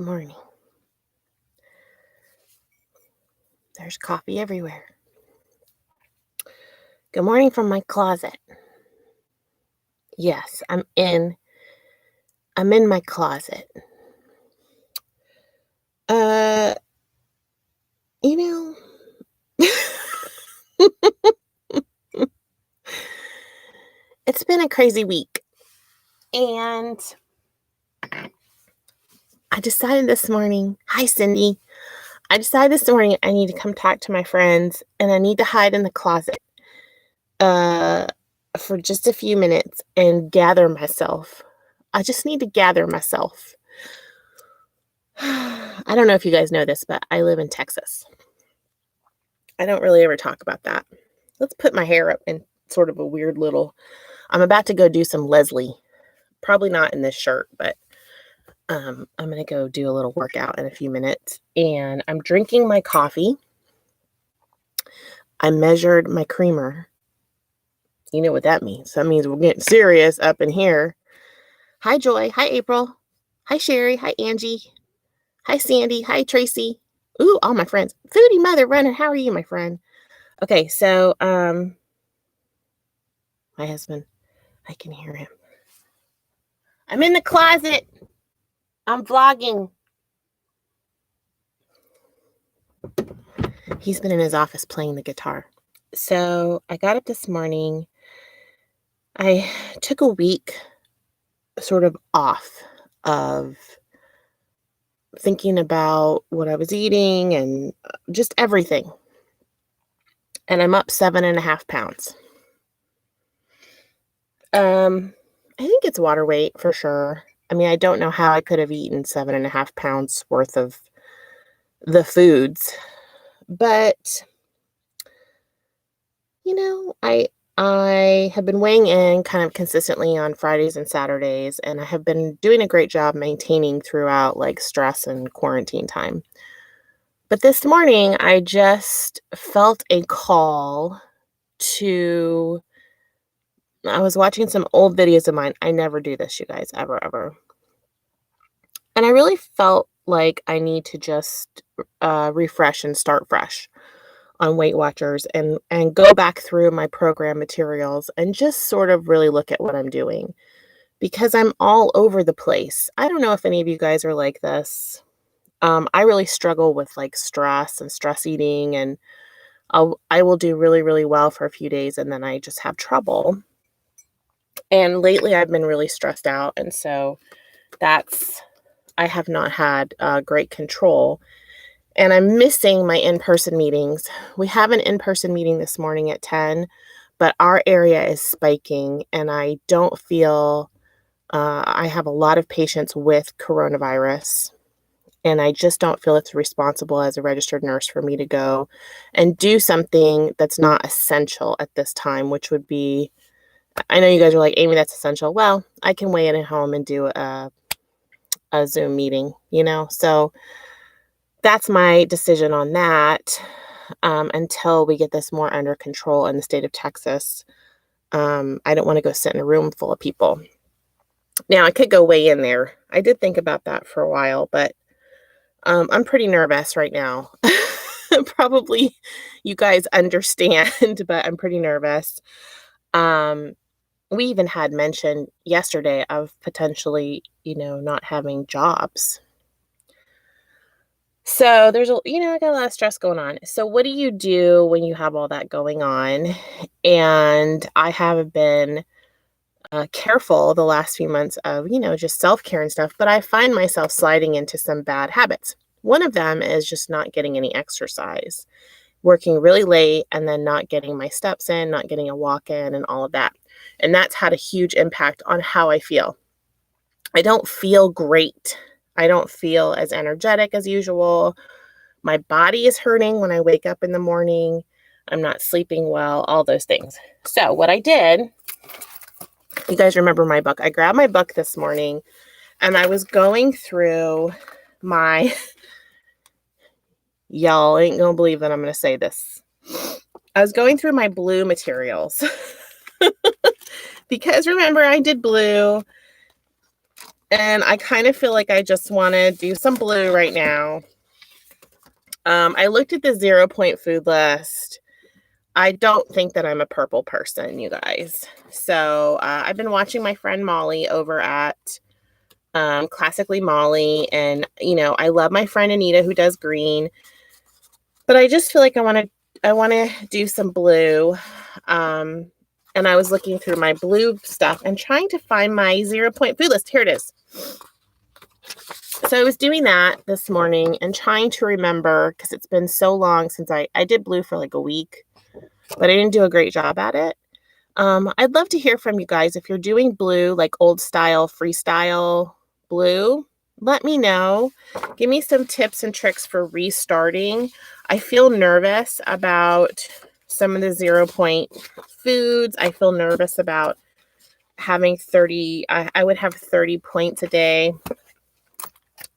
Good morning. There's coffee everywhere. Good morning from my closet. Yes, I'm in my closet. Uh, you know, it's been a crazy week. And I decided this morning, hi Cindy. I decided this morning I need to come talk to my friends and I need to hide in the closet uh for just a few minutes and gather myself. I just need to gather myself. I don't know if you guys know this, but I live in Texas. I don't really ever talk about that. Let's put my hair up in sort of a weird little. I'm about to go do some Leslie. Probably not in this shirt, but I'm going to go do a little workout in a few minutes. And I'm drinking my coffee. I measured my creamer. You know what that means. That means we're getting serious up in here. Hi, Joy. Hi, April. Hi, Sherry. Hi, Angie. Hi, Sandy. Hi, Tracy. Ooh, all my friends. Foodie Mother Runner. How are you, my friend? Okay, so my husband, I can hear him. I'm in the closet. I'm vlogging. He's been in his office playing the guitar. So I got up this morning. I took a week sort of off of thinking about what I was eating and just everything. And I'm up 7.5 pounds. I think it's water weight for sure. I mean, I don't know how I could have eaten 7.5 pounds worth of the foods, but I have been weighing in kind of consistently on Fridays and Saturdays, and I have been doing a great job maintaining throughout like stress and quarantine time. But this morning, I just felt a call to. I was watching some old videos of mine. I never do this, you guys, ever, ever. And I really felt like I need to just refresh and start fresh on Weight Watchers and go back through my program materials and just sort of really look at what I'm doing because I'm all over the place. I don't know if any of you guys are like this. I really struggle with like stress and stress eating, and I will do really, really well for a few days and then I just have trouble. And lately I've been really stressed out, and so I have not had great control. And I'm missing my in-person meetings. We have an in-person meeting this morning at 10, but our area is spiking, and I don't feel I have a lot of patients with coronavirus, and I just don't feel it's responsible as a registered nurse for me to go and do something that's not essential at this time, which would be, I know you guys are like, Amy, that's essential. Well, I can weigh in at home and do a Zoom meeting, So that's my decision on that until we get this more under control in the state of Texas. I don't want to go sit in a room full of people. Now, I could go weigh in there. I did think about that for a while, but I'm pretty nervous right now. Probably you guys understand, but I'm pretty nervous. We even had mentioned yesterday of potentially, not having jobs. So there's I got a lot of stress going on. So what do you do when you have all that going on? And I have been careful the last few months of, just self-care and stuff, but I find myself sliding into some bad habits. One of them is just not getting any exercise, working really late and then not getting my steps in, not getting a walk in and all of that. And that's had a huge impact on how I feel. I don't feel great. I don't feel as energetic as usual. My body is hurting when I wake up in the morning. I'm not sleeping well, all those things. So what I did, you guys remember my book. I grabbed my book this morning and I was going through my, y'all ain't gonna believe that I'm gonna say this. I was going through my blue materials because remember I did blue And I kind of feel like I just want to do some blue right now. I looked at the 0 Point food list. I don't think that I'm a purple person, you guys. So I've been watching my friend Molly over at Classically Molly. And, I love my friend Anita who does green. But I just feel like I want to do some blue. And I was looking through my blue stuff and trying to find my 0 Point food list. Here it is. So I was doing that this morning and trying to remember, because it's been so long since I did blue for like a week, but I didn't do a great job at it. I'd love to hear from you guys. If you're doing blue, like old style, freestyle blue, let me know. Give me some tips and tricks for restarting. I feel nervous about some of the 0 Point foods. I feel nervous about having 30, I would have 30 points a day.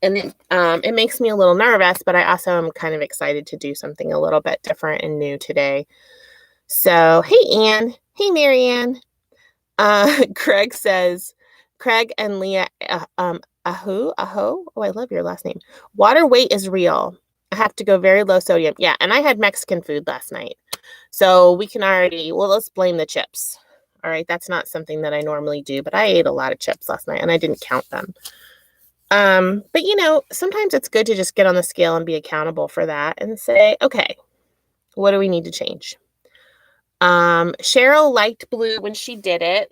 And it makes me a little nervous, but I also am kind of excited to do something a little bit different and new today. So, hey, Ann. Hey, Marianne. Craig says, Craig and Leah, Aho. Oh, I love your last name. Water weight is real. I have to go very low sodium. Yeah, and I had Mexican food last night. So we can let's blame the chips. All right, that's not something that I normally do, but I ate a lot of chips last night and I didn't count them. But sometimes it's good to just get on the scale and be accountable for that and say, okay, what do we need to change? Cheryl liked blue when she did it.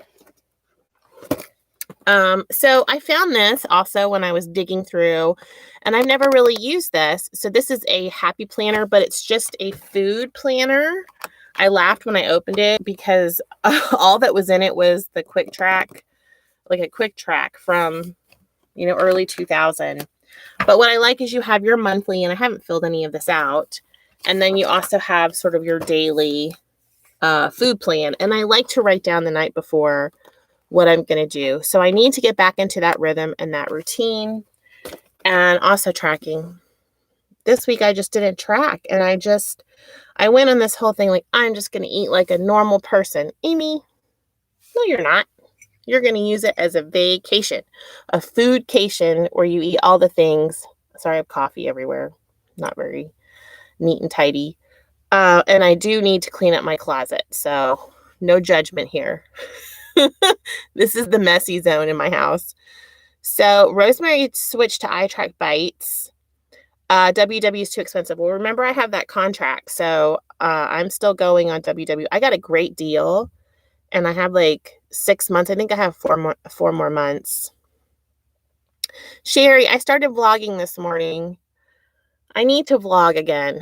So I found this also when I was digging through, and I've never really used this. So this is a happy planner, but it's just a food planner. I laughed when I opened it because all that was in it was the quick track, like a quick track from early 2000. But what I like is you have your monthly, and I haven't filled any of this out. And then you also have sort of your daily food plan. And I like to write down the night before what I'm going to do. So I need to get back into that rhythm and that routine, and also tracking. This week I just didn't track, and I went on this whole thing like, I'm just going to eat like a normal person. Amy, no, you're not. You're going to use it as a vacation, a foodcation where you eat all the things. Sorry, I have coffee everywhere. Not very neat and tidy. And I do need to clean up my closet. So no judgment here. This is the messy zone in my house. So Rosemary switched to iTrack Bites. WW is too expensive. Well, remember I have that contract. So I'm still going on WW. I got a great deal. And I have like 6 months. I think I have four more months. Sherry, I started vlogging this morning. I need to vlog again.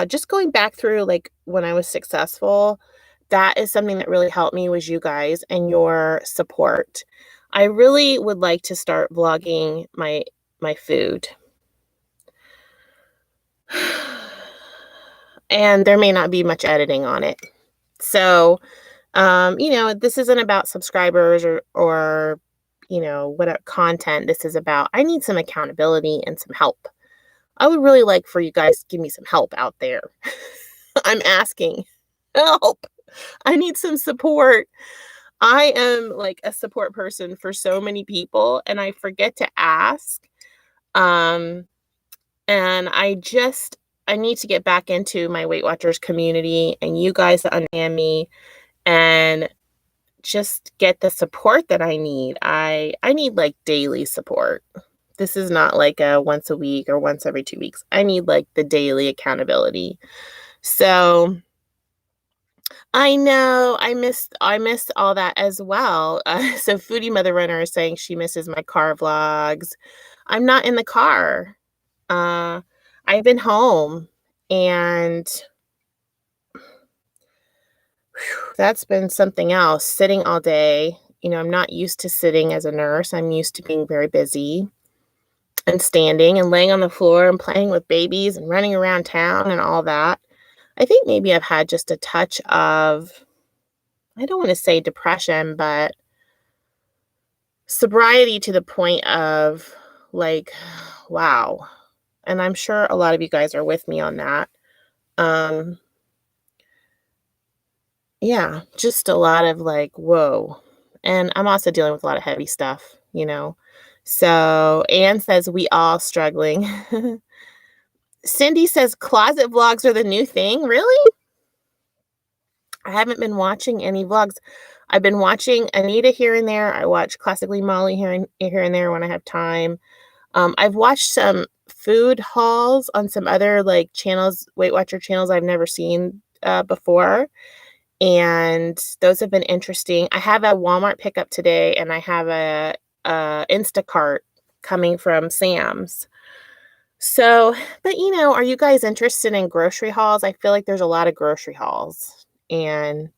Just going back through like when I was successful, that is something that really helped me was you guys and your support. I really would like to start vlogging my food. And there may not be much editing on it. So this isn't about subscribers or what content. This is about, I need some accountability and some help. I would really like for you guys to give me some help out there. I'm asking help. I need some support. I am like a support person for so many people, and I forget to ask. And I need to get back into my Weight Watchers community and you guys that understand me, and just get the support that I need. I need like daily support. This is not like a once a week or once every 2 weeks. I need like the daily accountability. So I know I missed all that as well. So Foodie Mother Runner is saying she misses my car vlogs. I'm not in the car. I've been home, and that's been something else. Sitting all day. I'm not used to sitting as a nurse. I'm used to being very busy and standing and laying on the floor and playing with babies and running around town and all that. I think maybe I've had just a touch of, I don't want to say depression, but sobriety to the point of like, wow. And I'm sure a lot of you guys are with me on that. Yeah, just a lot of like, whoa. And I'm also dealing with a lot of heavy stuff, you know. So Anne says we all struggling. Cindy says closet vlogs are the new thing. Really? I haven't been watching any vlogs. I've been watching Anita here and there. I watch Classically Molly here and there when I have time. I've watched some food hauls on some other like channels, Weight Watcher channels I've never seen before. And those have been interesting. I have a Walmart pickup today, and I have a Instacart coming from Sam's. So, but are you guys interested in grocery hauls? I feel like there's a lot of grocery hauls. And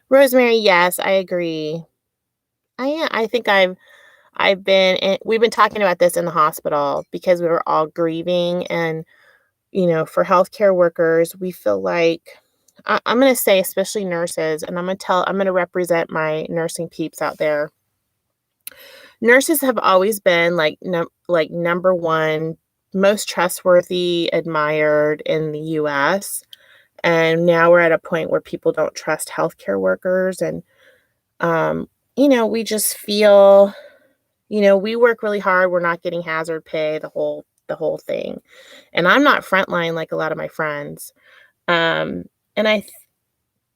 Rosemary, yes, I agree. I think we've been talking about this in the hospital because we were all grieving, and for healthcare workers, we feel like I'm going to say, especially nurses, and I'm going to represent my nursing peeps out there. Nurses have always been like number one, most trustworthy, admired in the US. And now we're at a point where people don't trust healthcare workers. And, we just feel, we work really hard. We're not getting hazard pay, the whole thing. And I'm not frontline like a lot of my friends. And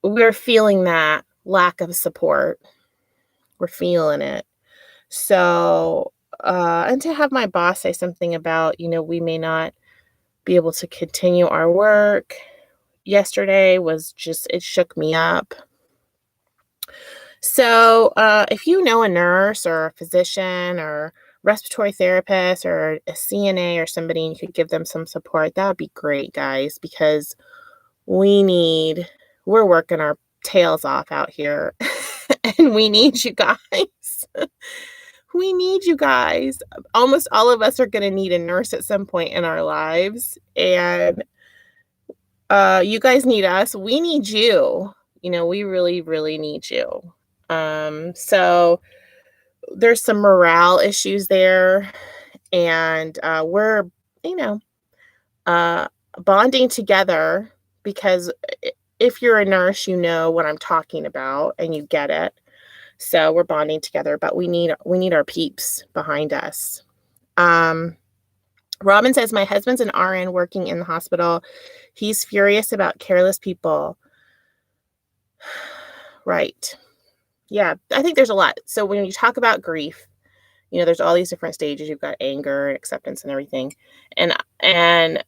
we're feeling that lack of support. We're feeling it. So, and to have my boss say something about, we may not be able to continue our work yesterday was just, it shook me up. So, if you know a nurse or a physician or respiratory therapist or a CNA or somebody, and you could give them some support, that would be great, guys, because we're working our tails off out here and we need you guys. We need you guys. Almost all of us are going to need a nurse at some point in our lives. And you guys need us. We need you. We really, really need you. So there's some morale issues there. And we're, bonding together because if you're a nurse, you know what I'm talking about and you get it. So we're bonding together, but we need our peeps behind us. Robin says, my husband's an RN working in the hospital. He's furious about careless people. Right. Yeah, I think there's a lot. So when you talk about grief, there's all these different stages. You've got anger and acceptance and everything. And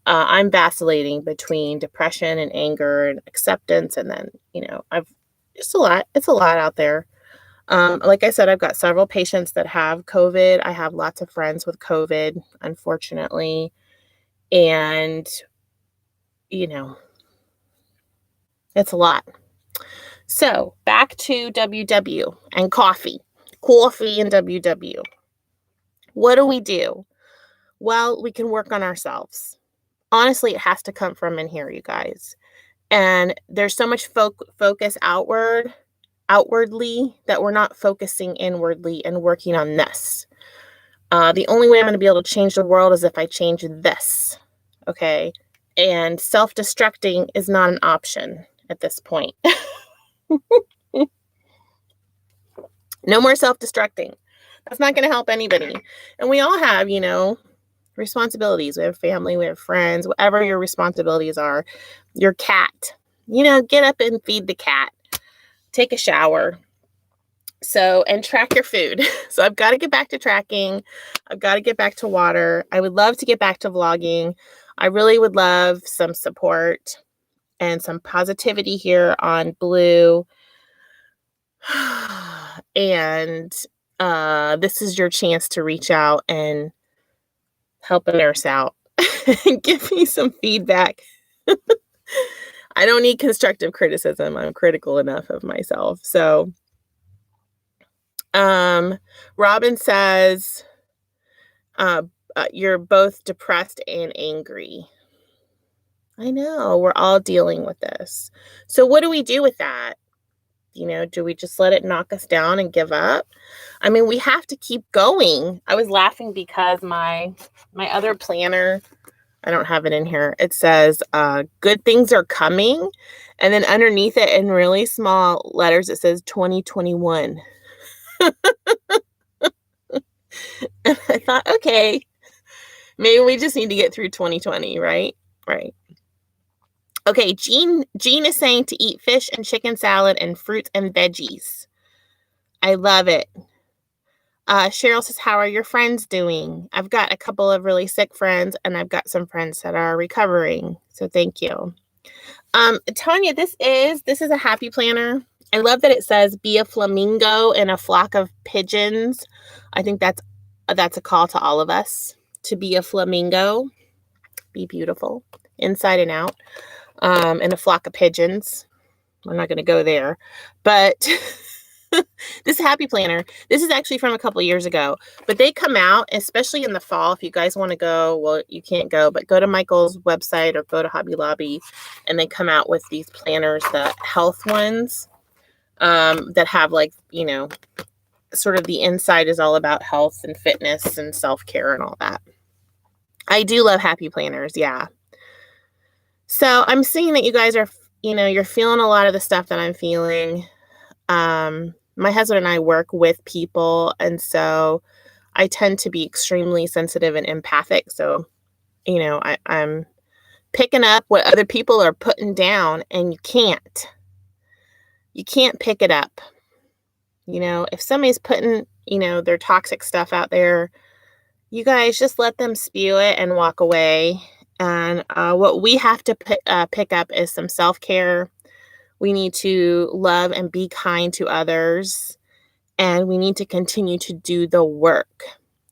I'm vacillating between depression and anger and acceptance. And then, it's a lot out there. Like I said, I've got several patients that have COVID. I have lots of friends with COVID, unfortunately. And, it's a lot. So back to WW and coffee and WW. What do we do? Well, we can work on ourselves. Honestly, it has to come from in here, you guys. And there's so much focus outwardly that we're not focusing inwardly and working on this. The only way I'm going to be able to change the world is if I change this. Okay. And self-destructing is not an option at this point. No more self-destructing. That's not going to help anybody. And we all have, responsibilities. We have family, we have friends, whatever your responsibilities are. Your cat, get up and feed the cat. Take a shower. So, and track your food. So I've got to get back to tracking. I've got to get back to water. I would love to get back to vlogging. I really would love some support and some positivity here on Blue. And this is your chance to reach out and help a nurse out and give me some feedback. I don't need constructive criticism. I'm critical enough of myself. So, Robin says, you're both depressed and angry. I know, we're all dealing with this. So what do we do with that? Do we just let it knock us down and give up? I mean, we have to keep going. I was laughing because my other planner, I don't have it in here. It says, good things are coming. And then underneath it in really small letters, it says 2021. And I thought, okay, maybe we just need to get through 2020, right? Right. Okay, Jean is saying to eat fish and chicken salad and fruits and veggies. I love it. Cheryl says, how are your friends doing? I've got a couple of really sick friends, and I've got some friends that are recovering. So thank you. Tanya, this is a happy planner. I love that it says be a flamingo in a flock of pigeons. I think that's a call to all of us to be a flamingo, be beautiful inside and out, in a flock of pigeons. We're not going to go there, but this happy planner, this is actually from a couple of years ago, but they come out, especially in the fall. If you guys want to go, well, you can't go, but go to Michael's website or go to Hobby Lobby, and they come out with these planners, the health ones, that have like, sort of the inside is all about health and fitness and self-care and all that. I do love happy planners. Yeah. So I'm seeing that you guys are, you're feeling a lot of the stuff that I'm feeling. My husband and I work with people, and so I tend to be extremely sensitive and empathic. So, I'm picking up what other people are putting down, and you can't pick it up. If somebody's putting, their toxic stuff out there, you guys just let them spew it and walk away. And what we have to pick up is some self-care. We need to love and be kind to others, and we need to continue to do the work.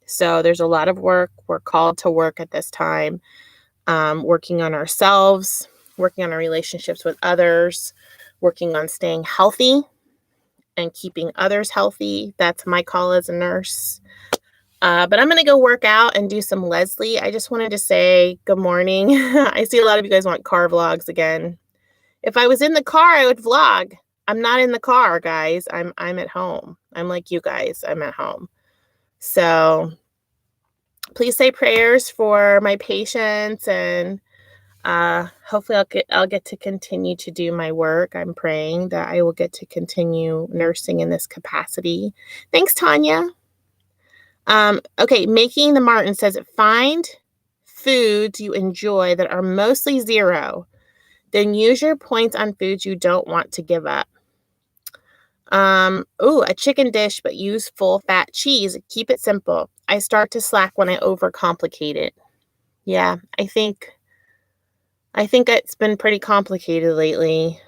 So there's a lot of work. We're called to work at this time, working on ourselves, working on our relationships with others, working on staying healthy and keeping others healthy. That's my call as a nurse. But I'm going to go work out and do some Leslie. I just wanted to say good morning. I see a lot of you guys want car vlogs again. If I was in the car, I would vlog. I'm not in the car, guys. I'm at home. I'm like you guys. I'm at home. So please say prayers for my patients, and hopefully I'll get to continue to do my work. I'm praying that I will get to continue nursing in this capacity. Thanks, Tanya. Okay, Making the Martin says, find foods you enjoy that are mostly zero. Then use your points on foods you don't want to give up. A chicken dish, but use full fat cheese. Keep it simple. I start to slack when I overcomplicate it. Yeah, I think it's been pretty complicated lately,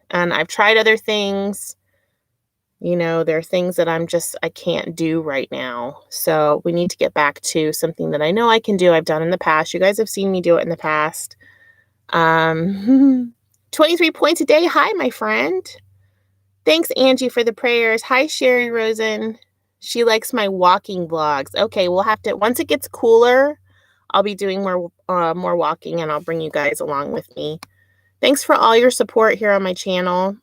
and I've tried other things. There are things that I can't do right now. So we need to get back to something that I know I can do. I've done in the past. You guys have seen me do it in the past. 23 points a day. Hi, my friend. Thanks, Angie, for the prayers. Hi, Sherry Rosen. She likes my walking vlogs. Okay, we'll have to, once it gets cooler, I'll be doing more walking, and I'll bring you guys along with me. Thanks for all your support here on my channel.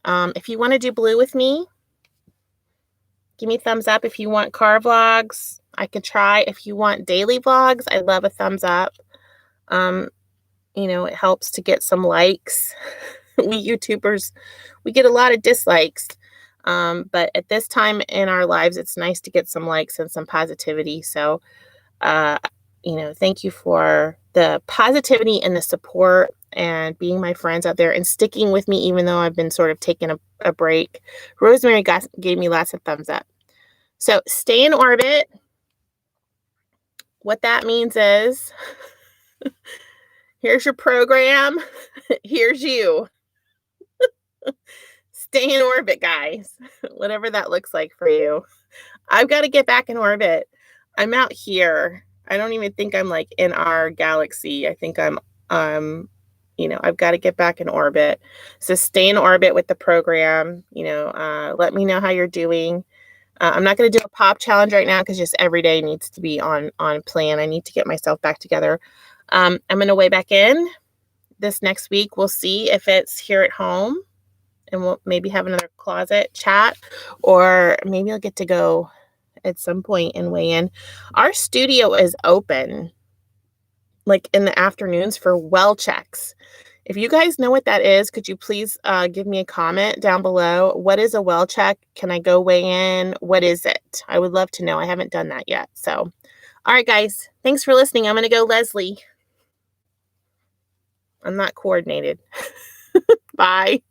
If you want to do blue with me, give me a thumbs up. If you want car vlogs, I could try. If you want daily vlogs, I love a thumbs up. It helps to get some likes. We YouTubers, we get a lot of dislikes. But at this time in our lives, it's nice to get some likes and some positivity. So, thank you for the positivity and the support and being my friends out there and sticking with me, even though I've been sort of taking a break. Rosemary gave me lots of thumbs up. So stay in orbit. What that means is, here's your program. Here's you. Stay in orbit, guys. Whatever that looks like for you. I've got to get back in orbit. I'm out here. I don't even think I'm like in our galaxy. I think I'm I've got to get back in orbit. So stay in orbit with the program. Let me know how you're doing. I'm not going to do a pop challenge right now because just every day needs to be on plan. I need to get myself back together. I'm going to weigh back in this next week. We'll see if it's here at home, and we'll maybe have another closet chat, or maybe I'll get to go at some point and weigh in. Our studio is open like in the afternoons for well checks. If you guys know what that is, could you please give me a comment down below? What is a well check? Can I go weigh in? What is it? I would love to know. I haven't done that yet. So, all right, guys, thanks for listening. I'm going to go Leslie. I'm not coordinated. Bye.